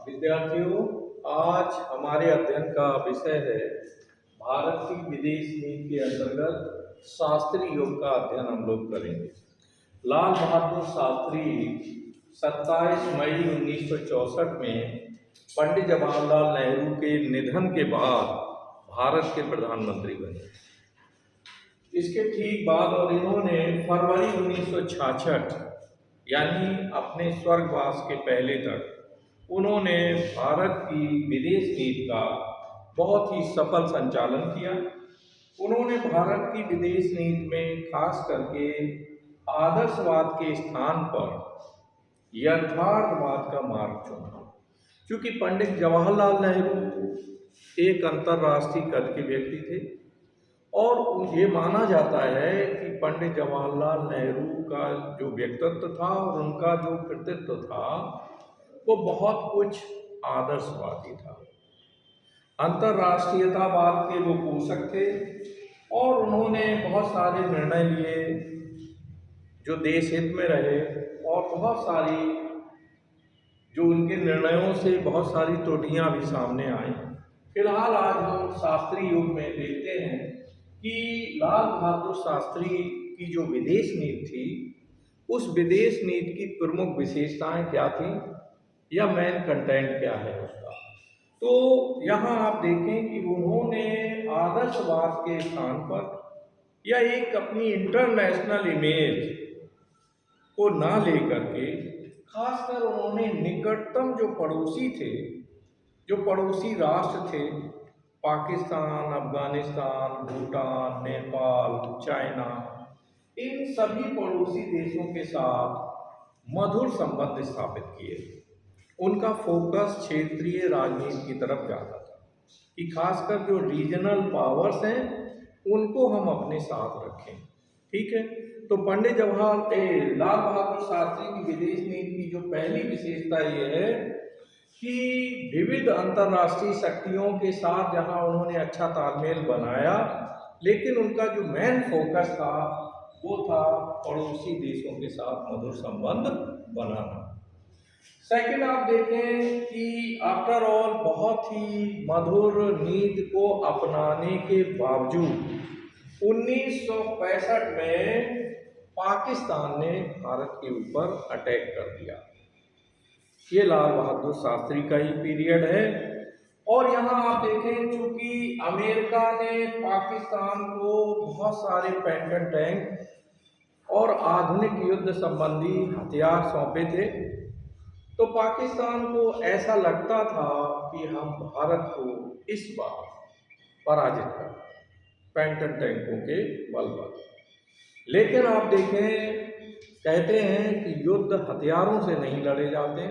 विद्यार्थियों, आज हमारे अध्ययन का विषय है भारत की विदेश नीति के अंतर्गत शास्त्री युग का अध्ययन हम लोग करेंगे। लाल बहादुर शास्त्री 27 मई 1964 में पंडित जवाहरलाल नेहरू के निधन के बाद भारत के प्रधानमंत्री बने। इसके ठीक बाद और इन्होंने फरवरी 1966 यानी अपने स्वर्गवास के पहले तक उन्होंने भारत की विदेश नीति का बहुत ही सफल संचालन किया। उन्होंने भारत की विदेश नीति में खास करके आदर्शवाद के स्थान पर यथार्थवाद का मार्ग चुना। क्योंकि पंडित जवाहरलाल नेहरू एक अंतर्राष्ट्रीय कद के व्यक्ति थे और ये माना जाता है कि पंडित जवाहरलाल नेहरू का जो व्यक्तित्व था और उनका जो कृतित्व था वो बहुत कुछ आदर्शवादी था। अंतर्राष्ट्रीयतावाद के वो पोषक थे और उन्होंने बहुत सारे निर्णय लिए जो देश हित में रहे और बहुत सारी जो उनके निर्णयों से बहुत सारी त्रुटियां भी सामने आई। फिलहाल आज हम शास्त्री युग में देखते हैं कि लाल बहादुर शास्त्री की जो विदेश नीति थी उस विदेश नीति की प्रमुख विशेषताएं क्या थी या मेन कंटेंट क्या है उसका। तो यहाँ आप देखें कि उन्होंने आदर्शवाद के स्थान पर या एक अपनी इंटरनेशनल इमेज को ना लेकर के खासकर उन्होंने निकटतम जो पड़ोसी थे, जो पड़ोसी राष्ट्र थे, पाकिस्तान, अफगानिस्तान, भूटान, नेपाल, चाइना, इन सभी पड़ोसी देशों के साथ मधुर संबंध स्थापित किए। उनका फोकस क्षेत्रीय राजनीति की तरफ जाता था कि खासकर जो रीजनल पावर्स हैं उनको हम अपने साथ रखें। ठीक है, तो पंडित जवाहरलाल लाल बहादुर शास्त्री की विदेश नीति की जो पहली विशेषता ये है कि विविध अंतर्राष्ट्रीय शक्तियों के साथ जहां उन्होंने अच्छा तालमेल बनाया, लेकिन उनका जो मेन फोकस था वो था पड़ोसी देशों के साथ मधुर संबंध बनाना। सेकंड, आप देखें कि आफ्टर ऑल बहुत ही मधुर नीति को अपनाने के बावजूद 1965 में पाकिस्तान ने भारत के ऊपर अटैक कर दिया। ये लाल बहादुर शास्त्री का ही पीरियड है। और यहाँ आप देखें चूंकि अमेरिका ने पाकिस्तान को बहुत सारे पैंटन टैंक और आधुनिक युद्ध संबंधी हथियार सौंपे थे, तो पाकिस्तान को ऐसा लगता था कि हम भारत को इस बार पराजित कर पैंटन टैंकों के बल पर। लेकिन आप देखें, कहते हैं कि युद्ध हथियारों से नहीं लड़े जाते,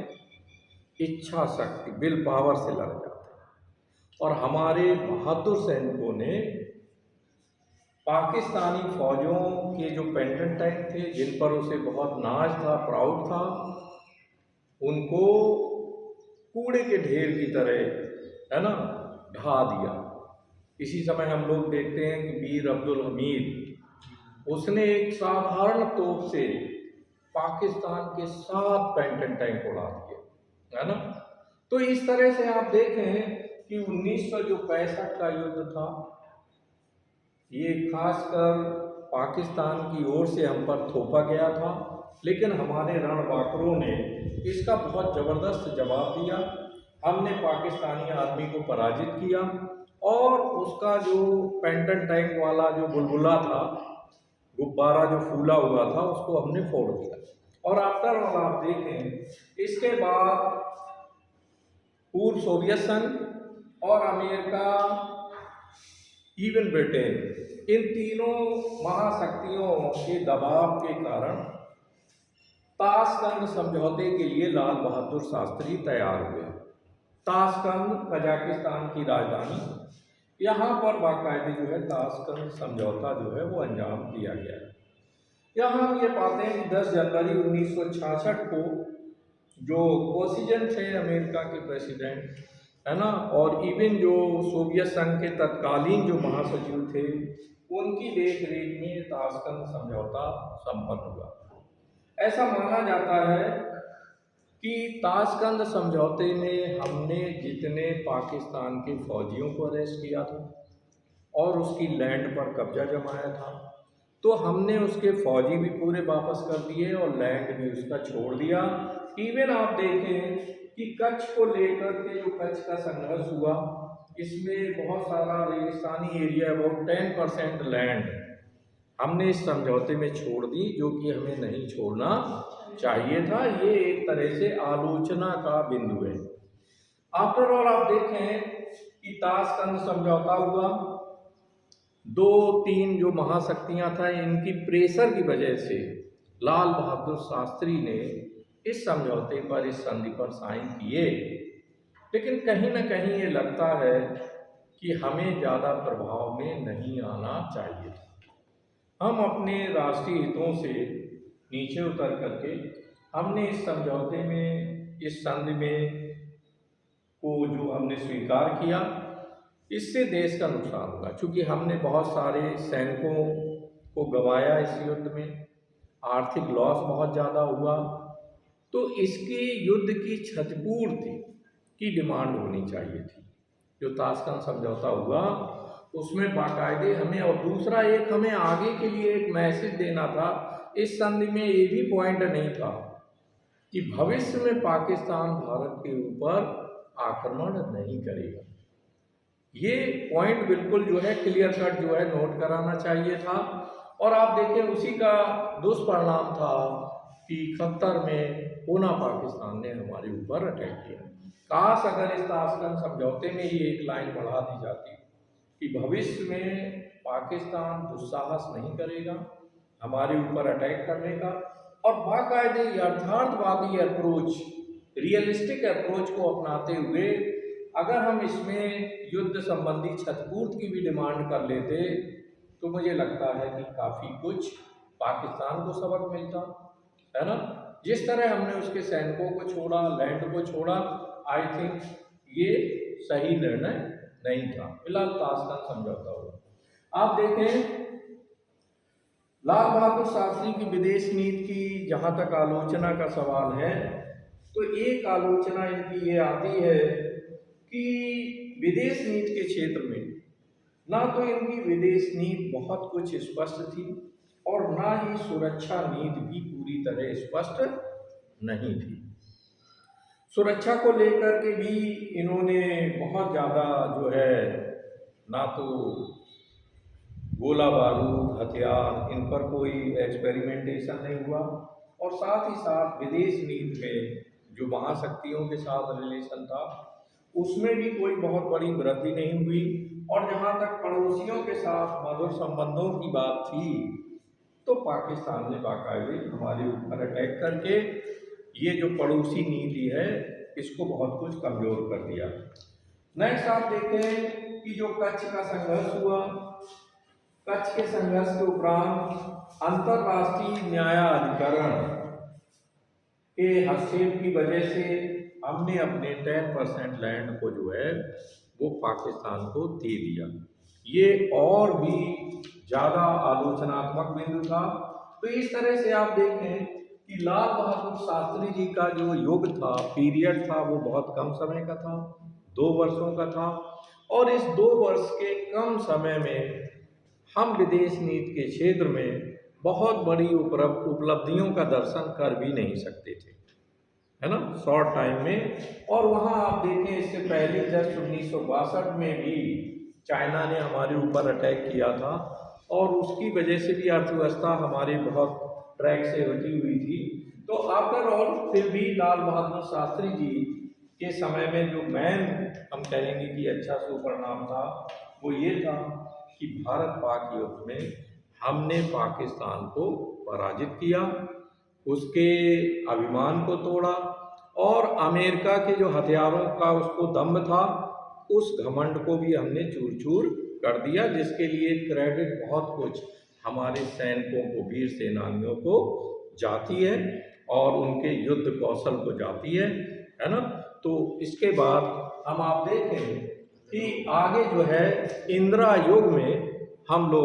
इच्छा शक्ति विल पावर से लड़े जाते। और हमारे बहादुर सैनिकों ने पाकिस्तानी फौजों के जो पैंटन टैंक थे जिन पर उसे बहुत नाज था, प्राउड था, उनको कूड़े के ढेर की तरह, है ना, ढा दिया। इसी समय हम लोग देखते हैं कि वीर अब्दुल हमीद उसने एक साधारण तोप से पाकिस्तान के 7 पैंटन टैंक उड़ा दिए, है ना। तो इस तरह से आप देखें कि 1965 का युद्ध था, ये खासकर पाकिस्तान की ओर से हम पर थोपा गया था, लेकिन हमारे रणबांकुरों ने इसका बहुत ज़बरदस्त जवाब दिया। हमने पाकिस्तानी आर्मी को पराजित किया और उसका जो पैंटन टैंक वाला जो बुलबुला था, गुब्बारा जो फूला हुआ था, उसको हमने फोड़ दिया। और आफ्टर ऑल आप देखें, इसके बाद पूर्व सोवियत संघ और अमेरिका, इवन ब्रिटेन, इन तीनों महाशक्तियों के दबाव के कारण ताशकंद समझौते के लिए लाल बहादुर शास्त्री तैयार हुए। ताशकंद कजाकिस्तान की राजधानी, यहाँ पर बाकायदे जो है ताशकंद समझौता जो है वो अंजाम दिया गया है। यहाँ हम ये पाते हैं कि 10 जनवरी 1966 को जो कोसिजन थे अमेरिका के प्रेसिडेंट, है ना, और इवन जो सोवियत संघ के तत्कालीन जो महासचिव थे उनकी देख रेख में ताशकंद समझौता संपन्न हुआ। ऐसा माना जाता है कि ताशकंद समझौते में हमने जितने पाकिस्तान के फौजियों को अरेस्ट किया था और उसकी लैंड पर कब्जा जमाया था, तो हमने उसके फौजी भी पूरे वापस कर दिए और लैंड भी उसका छोड़ दिया। इवन आप देखें कि कच्छ को लेकर के जो कच्छ का संघर्ष हुआ, इसमें बहुत सारा रेगिस्तानी एरिया, अबाउट 10% लैंड हमने इस समझौते में छोड़ दी, जो कि हमें नहीं छोड़ना चाहिए था। ये एक तरह से आलोचना का बिंदु है। आफ्टर ऑल आप देखें कि ताशकंद समझौता हुआ, 2-3 जो महाशक्तियां था, इनकी प्रेशर की वजह से लाल बहादुर शास्त्री ने इस समझौते पर, इस संधि पर साइन किए। लेकिन कहीं ना कहीं ये लगता है कि हमें ज़्यादा प्रभाव में नहीं आना चाहिए था। हम अपने राष्ट्रीय हितों से नीचे उतर करके हमने इस समझौते में, इस संधि में को जो हमने स्वीकार किया, इससे देश का नुकसान होगा, क्योंकि हमने बहुत सारे सैनिकों को गंवाया इस युद्ध में, आर्थिक लॉस बहुत ज़्यादा हुआ। तो इसकी युद्ध की क्षतिपूर्ति की डिमांड होनी चाहिए थी। जो ताशकंद समझौता हुआ उसमें बाकायदे हमें, और दूसरा एक हमें आगे के लिए एक मैसेज देना था। इस संधि में ये भी पॉइंट नहीं था कि भविष्य में पाकिस्तान भारत के ऊपर आक्रमण नहीं करेगा। ये पॉइंट बिल्कुल जो है क्लियर कट जो है नोट कराना चाहिए था। और आप देखें उसी का दुष्परिणाम था कि 71 में पूना पाकिस्तान ने हमारे ऊपर अटैक किया। काश अगर इस ताशकंद समझौते में ही एक लाइन बढ़ा दी जाती कि भविष्य में पाकिस्तान दुस्साहस नहीं करेगा हमारे ऊपर अटैक करने का, और बाकायदे यथार्थवादी अप्रोच, रियलिस्टिक अप्रोच को अपनाते हुए अगर हम इसमें युद्ध संबंधी क्षतिपूर्ति की भी डिमांड कर लेते, तो मुझे लगता है कि काफ़ी कुछ पाकिस्तान को सबक मिलता, है ना। जिस तरह हमने उसके सैनिकों को छोड़ा, लैंड को छोड़ा, आई थिंक ये सही निर्णय नहीं था। फिलहाल ताशकंद समझौता हुआ। आप देखें लाल बहादुर शास्त्री की विदेश नीति की जहाँ तक आलोचना का सवाल है, तो एक आलोचना इनकी ये आती है कि विदेश नीति के क्षेत्र में ना तो इनकी विदेश नीति बहुत कुछ स्पष्ट थी और ना ही सुरक्षा नीति भी पूरी तरह स्पष्ट नहीं थी। सुरक्षा को लेकर के भी इन्होंने बहुत ज़्यादा जो है, ना तो गोला बारूद, हथियार, इन पर कोई एक्सपेरिमेंटेशन नहीं हुआ, और साथ ही साथ विदेश नीति में जो महाशक्तियों के साथ रिलेशन था उसमें भी कोई बहुत बड़ी वृद्धि नहीं हुई। और जहाँ तक पड़ोसियों के साथ मधुर संबंधों की बात थी, तो पाकिस्तान ने बाकायदे हमारे ऊपर अटैक करके ये जो पड़ोसी नीति है इसको बहुत कुछ कमज़ोर कर दिया। नेक्स्ट आप देखें कि जो कच्छ का संघर्ष हुआ, कच्छ के संघर्ष के उपरांत अंतर्राष्ट्रीय न्यायाधिकरण के हस्तक्षेप की वजह से हमने अपने 10% लैंड को जो है वो पाकिस्तान को दे दिया। ये और भी ज़्यादा आलोचनात्मक बिंदु था। तो इस तरह से आप देखें कि लाल बहादुर शास्त्री जी का जो युग था, पीरियड था, वो बहुत कम समय का था, 2 वर्षों का था। और इस 2 वर्ष के कम समय में हम विदेश नीति के क्षेत्र में बहुत बड़ी उपलब्धियों का दर्शन कर भी नहीं सकते थे, है ना, शॉर्ट टाइम में। और वहाँ आप देखें इससे पहले जस्ट 1962 में भी चाइना ने हमारे ऊपर अटैक किया था, और उसकी वजह से भी अर्थव्यवस्था हमारे बहुत ट्रैक से हटी हुई थी। तो आफ्टर ऑल फिर भी लाल बहादुर शास्त्री जी के समय में जो मैन हम कहेंगे कि अच्छा सुपरिणाम था, वो ये था कि भारत पाक युद्ध में हमने पाकिस्तान को पराजित किया, उसके अभिमान को तोड़ा, और अमेरिका के जो हथियारों का उसको दम्भ था, उस घमंड को भी हमने चूर चूर कर दिया, जिसके लिए क्रेडिट बहुत कुछ हमारे सैनिकों को, वीर सेनानियों को जाती है और उनके युद्ध कौशल को जाती है ना। तो इसके बाद हम आप देखें कि आगे जो है इंदिरा युग में हम लोग